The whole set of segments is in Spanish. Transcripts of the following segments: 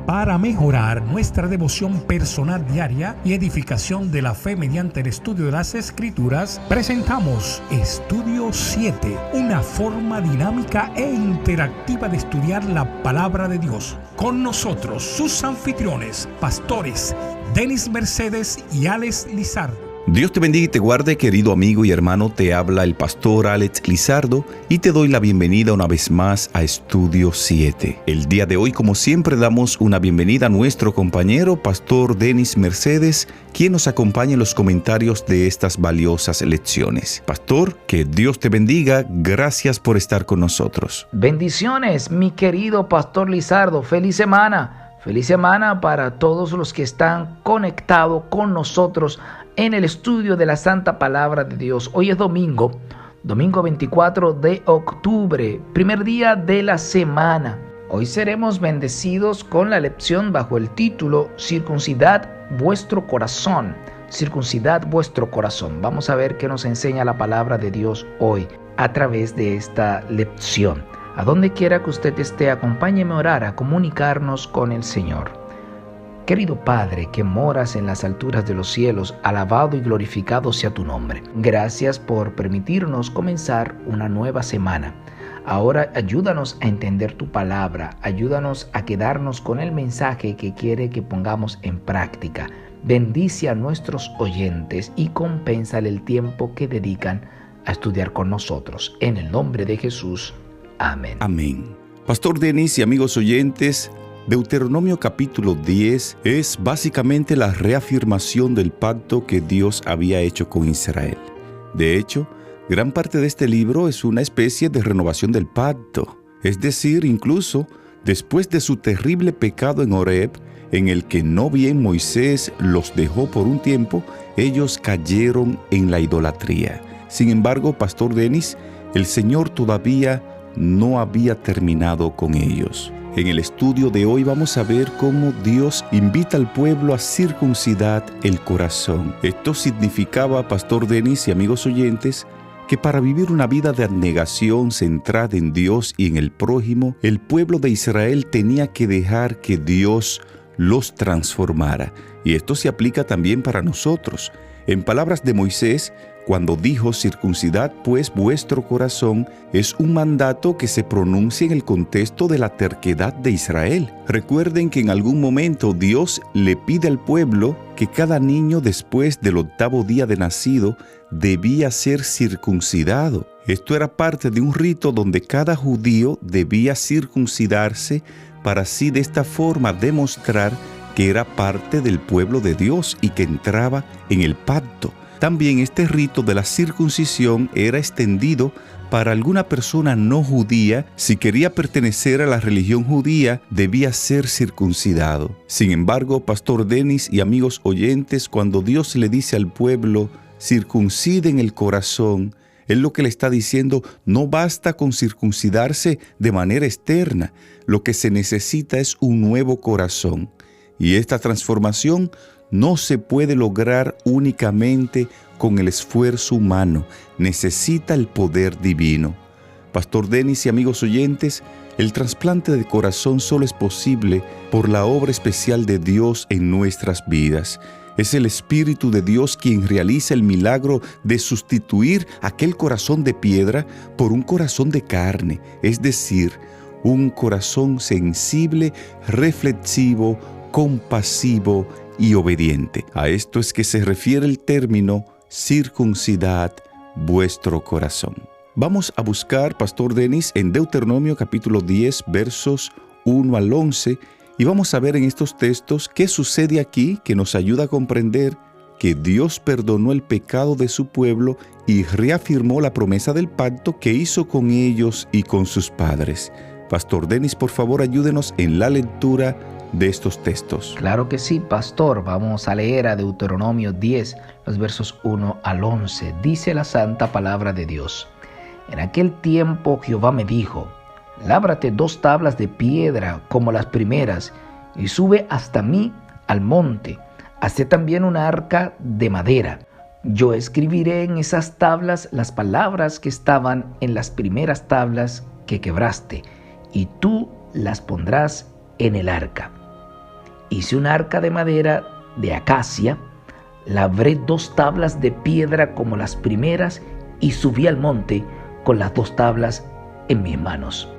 Para mejorar nuestra devoción personal diaria y edificación de la fe mediante el estudio de las Escrituras, presentamos Estudio 7, una forma dinámica e interactiva de estudiar la Palabra de Dios. Con nosotros, sus anfitriones, pastores Denis Mercedes y Alex Lizardo. Dios te bendiga y te guarde, querido amigo y hermano. Te habla el pastor Alex Lizardo y te doy la bienvenida una vez más a Estudio 7. El día de hoy, como siempre, damos una bienvenida a nuestro compañero, pastor Denis Mercedes, quien nos acompaña en los comentarios de estas valiosas lecciones. Pastor, que Dios te bendiga. Gracias por estar con nosotros. Bendiciones, mi querido pastor Lizardo. Feliz semana. Feliz semana para todos los que están conectados con nosotros en el estudio de la Santa Palabra de Dios. Hoy es domingo 24 de octubre, primer día de la semana. Hoy seremos bendecidos con la lección bajo el título Circuncidad vuestro corazón. Circuncidad vuestro corazón. Vamos a ver qué nos enseña la palabra de Dios hoy a través de esta lección. A donde quiera que usted esté, acompáñeme a orar, a comunicarnos con el Señor. Querido Padre, que moras en las alturas de los cielos, alabado y glorificado sea tu nombre. Gracias por permitirnos comenzar una nueva semana. Ahora ayúdanos a entender tu palabra, ayúdanos a quedarnos con el mensaje que quiere que pongamos en práctica. Bendice a nuestros oyentes y compénsale el tiempo que dedican a estudiar con nosotros. En el nombre de Jesús. Amén. Amén. Pastor Denis y amigos oyentes, Deuteronomio capítulo 10 es básicamente la reafirmación del pacto que Dios había hecho con Israel. De hecho, gran parte de este libro es una especie de renovación del pacto. Es decir, incluso después de su terrible pecado en Horeb, en el que no bien Moisés los dejó por un tiempo, ellos cayeron en la idolatría. Sin embargo, Pastor Denis, el Señor todavía no había terminado con ellos. En el estudio de hoy vamos a ver cómo Dios invita al pueblo a circuncidar el corazón. Esto significaba, Pastor Denis y amigos oyentes, que para vivir una vida de abnegación centrada en Dios y en el prójimo, el pueblo de Israel tenía que dejar que Dios los transformara. Y esto se aplica también para nosotros. En palabras de Moisés, cuando dijo circuncidad pues vuestro corazón, es un mandato que se pronuncia en el contexto de la terquedad de Israel. Recuerden que en algún momento Dios le pide al pueblo que cada niño después del 8º día de nacido debía ser circuncidado. Esto era parte de un rito donde cada judío debía circuncidarse para así de esta forma demostrar que era parte del pueblo de Dios y que entraba en el pacto. También este rito de la circuncisión era extendido para alguna persona no judía. Si quería pertenecer a la religión judía, debía ser circuncidado. Sin embargo, Pastor Denis y amigos oyentes, cuando Dios le dice al pueblo, circunciden el corazón, Él lo que le está diciendo, no basta con circuncidarse de manera externa. Lo que se necesita es un nuevo corazón. Y esta transformación no se puede lograr únicamente con el esfuerzo humano, necesita el poder divino. Pastor Denis y amigos oyentes, el trasplante de corazón solo es posible por la obra especial de Dios en nuestras vidas. Es el Espíritu de Dios quien realiza el milagro de sustituir aquel corazón de piedra por un corazón de carne, es decir, un corazón sensible, reflexivo, compasivo y obediente. A esto es que se refiere el término circuncidad vuestro corazón. Vamos a buscar, Pastor Denis, en Deuteronomio capítulo 10, versos 1 al 11, y vamos a ver en estos textos qué sucede aquí que nos ayuda a comprender que Dios perdonó el pecado de su pueblo y reafirmó la promesa del pacto que hizo con ellos y con sus padres. Pastor Denis, por favor, ayúdenos en la lectura de estos textos. Claro que sí, pastor. Vamos a leer a Deuteronomio 10, los versos 1 al 11. Dice la santa palabra de Dios. En aquel tiempo Jehová me dijo, lábrate 2 tablas de piedra como las primeras, y sube hasta mí al monte. Hacé también una arca de madera. Yo escribiré en esas tablas las palabras que estaban en las primeras tablas que quebraste, y tú las pondrás en el arca. Hice un arca de madera de acacia, labré 2 tablas de piedra como las primeras y subí al monte con las 2 tablas en mis manos.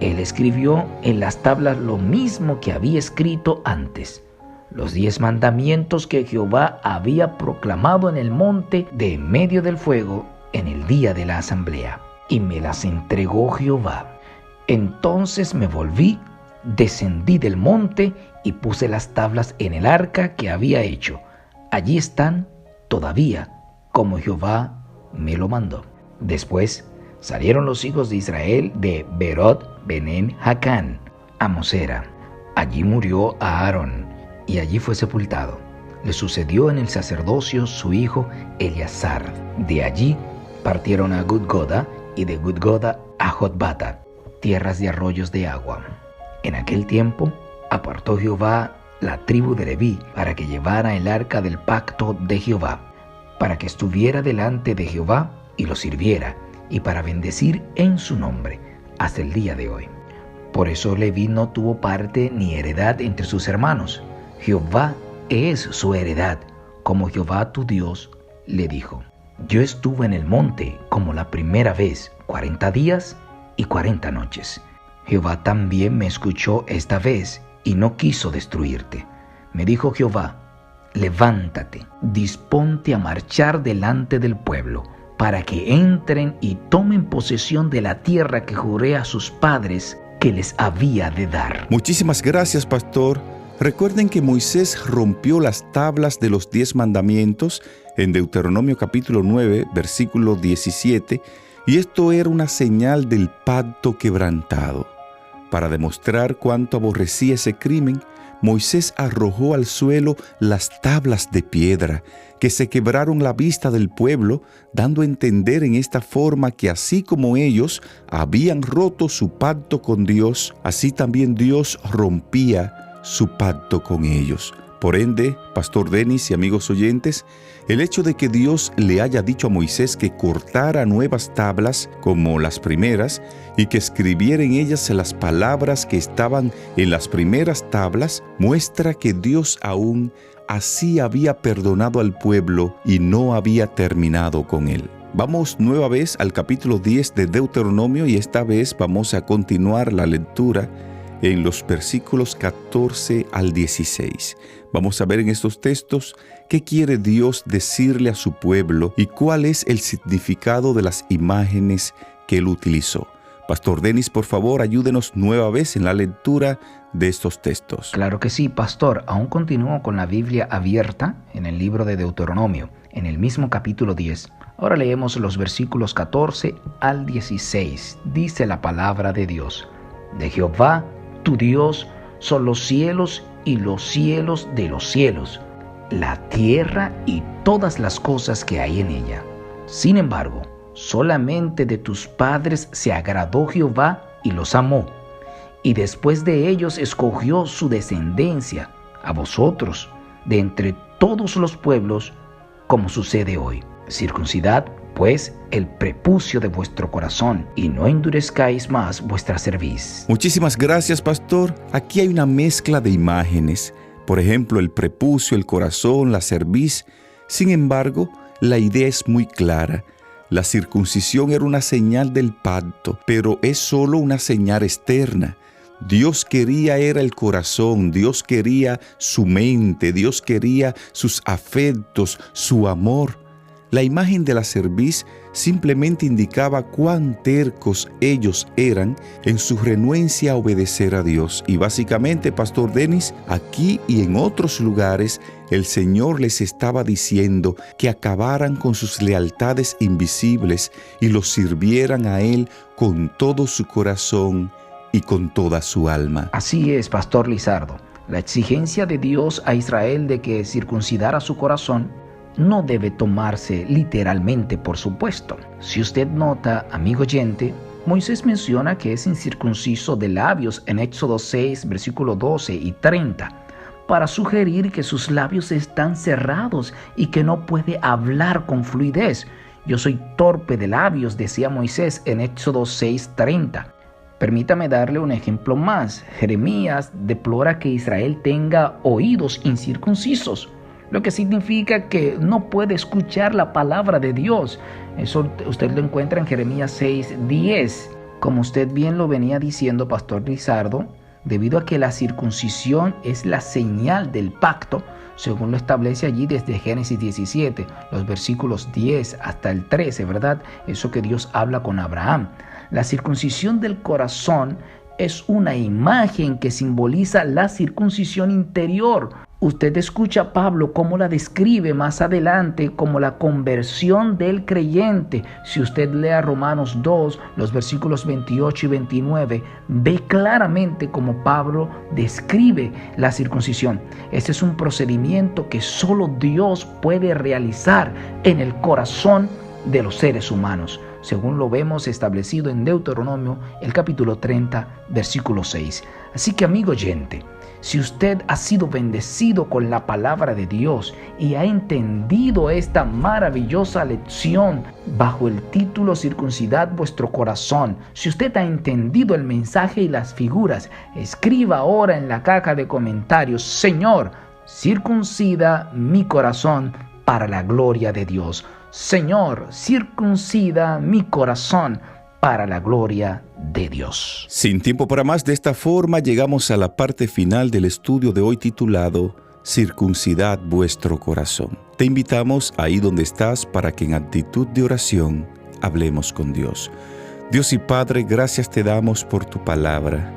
Él escribió en las tablas lo mismo que había escrito antes, los 10 mandamientos que Jehová había proclamado en el monte de en medio del fuego en el día de la asamblea, y me las entregó Jehová. Entonces me volví, descendí del monte y puse las tablas en el arca que había hecho. Allí están todavía, como Jehová me lo mandó. Después salieron los hijos de Israel de Berot Benen Jacán a Mosera. Allí murió Aarón y allí fue sepultado. Le sucedió en el sacerdocio su hijo Eleazar. De allí partieron a Gudgoda y de Gudgoda a Jotbata, tierras de arroyos de agua. En aquel tiempo apartó Jehová la tribu de Leví para que llevara el arca del pacto de Jehová, para que estuviera delante de Jehová y lo sirviera, y para bendecir en su nombre hasta el día de hoy. Por eso Leví no tuvo parte ni heredad entre sus hermanos. Jehová es su heredad, como Jehová tu Dios le dijo. Yo estuve en el monte como la primera vez, 40 días y 40 noches. Jehová también me escuchó esta vez y no quiso destruirte. Me dijo Jehová: levántate, disponte a marchar delante del pueblo, para que entren y tomen posesión de la tierra que juré a sus padres que les había de dar. Muchísimas gracias, pastor. Recuerden que Moisés rompió las tablas de los 10 mandamientos en Deuteronomio capítulo 9, versículo 17, y esto era una señal del pacto quebrantado. Para demostrar cuánto aborrecía ese crimen, Moisés arrojó al suelo las tablas de piedra, que se quebraron la vista del pueblo, dando a entender en esta forma que así como ellos habían roto su pacto con Dios, así también Dios rompía su pacto con ellos. Por ende, Pastor Denis y amigos oyentes, el hecho de que Dios le haya dicho a Moisés que cortara nuevas tablas como las primeras y que escribiera en ellas las palabras que estaban en las primeras tablas, muestra que Dios aún así había perdonado al pueblo y no había terminado con él. Vamos nueva vez al capítulo 10 de Deuteronomio y esta vez vamos a continuar la lectura en los versículos 14 al 16. Vamos a ver en estos textos qué quiere Dios decirle a su pueblo y cuál es el significado de las imágenes que él utilizó. Pastor Denis, por favor, ayúdenos nueva vez en la lectura de estos textos. Claro que sí, pastor. Aún continúo con la Biblia abierta en el libro de Deuteronomio, en el mismo capítulo 10. Ahora leemos los versículos 14 al 16. Dice la palabra de Dios: de Jehová tu Dios son los cielos y los cielos de los cielos, la tierra y todas las cosas que hay en ella. Sin embargo, solamente de tus padres se agradó Jehová y los amó, y después de ellos escogió su descendencia, a vosotros, de entre todos los pueblos, como sucede hoy. Circuncidad, pues, el prepucio de vuestro corazón, y no endurezcáis más vuestra cerviz. Muchísimas gracias, pastor. Aquí hay una mezcla de imágenes. Por ejemplo, el prepucio, el corazón, la cerviz. Sin embargo, la idea es muy clara. La circuncisión era una señal del pacto, pero es solo una señal externa. Dios quería era el corazón, Dios quería su mente, Dios quería sus afectos, su amor. La imagen de la cerviz simplemente indicaba cuán tercos ellos eran en su renuencia a obedecer a Dios. Y básicamente, Pastor Denis, aquí y en otros lugares, el Señor les estaba diciendo que acabaran con sus lealtades invisibles y los sirvieran a Él con todo su corazón y con toda su alma. Así es, Pastor Lizardo. La exigencia de Dios a Israel de que circuncidara su corazón no debe tomarse literalmente, por supuesto. Si usted nota, amigo oyente, Moisés menciona que es incircunciso de labios en Éxodo 6, versículo 12 y 30, para sugerir que sus labios están cerrados y que no puede hablar con fluidez. Yo soy torpe de labios, decía Moisés en Éxodo 6, 30. Permítame darle un ejemplo más. Jeremías deplora que Israel tenga oídos incircuncisos, lo que significa que no puede escuchar la palabra de Dios. Eso usted lo encuentra en Jeremías 6:10. Como usted bien lo venía diciendo, Pastor Lizardo, debido a que la circuncisión es la señal del pacto, según lo establece allí desde Génesis 17, los versículos 10 hasta el 13, ¿verdad? Eso que Dios habla con Abraham. La circuncisión del corazón es una imagen que simboliza la circuncisión interior. Usted escucha a Pablo cómo la describe más adelante como la conversión del creyente. Si usted lee Romanos 2, los versículos 28 y 29, ve claramente cómo Pablo describe la circuncisión. Este es un procedimiento que solo Dios puede realizar en el corazón de los seres humanos, según lo vemos establecido en Deuteronomio, el capítulo 30, versículo 6. Así que, amigo oyente, si usted ha sido bendecido con la palabra de Dios y ha entendido esta maravillosa lección bajo el título Circuncidad vuestro corazón, si usted ha entendido el mensaje y las figuras, escriba ahora en la caja de comentarios: Señor, circuncida mi corazón para la gloria de Dios. Señor, circuncida mi corazón para la gloria de Dios. Sin tiempo para más, de esta forma llegamos a la parte final del estudio de hoy titulado Circuncidad vuestro corazón. Te invitamos ahí donde estás para que en actitud de oración hablemos con Dios. Dios y Padre, gracias te damos por tu palabra.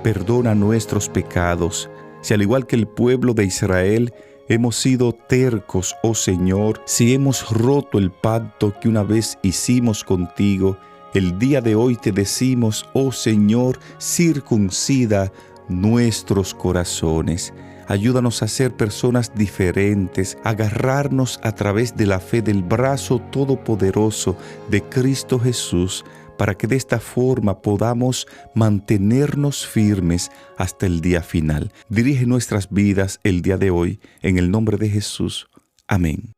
Perdona nuestros pecados, si al igual que el pueblo de Israel hemos sido tercos, oh Señor, si hemos roto el pacto que una vez hicimos contigo, el día de hoy te decimos, oh Señor, circuncida nuestros corazones. Ayúdanos a ser personas diferentes, a agarrarnos a través de la fe del brazo todopoderoso de Cristo Jesús, para que de esta forma podamos mantenernos firmes hasta el día final. Dirige nuestras vidas el día de hoy, en el nombre de Jesús. Amén.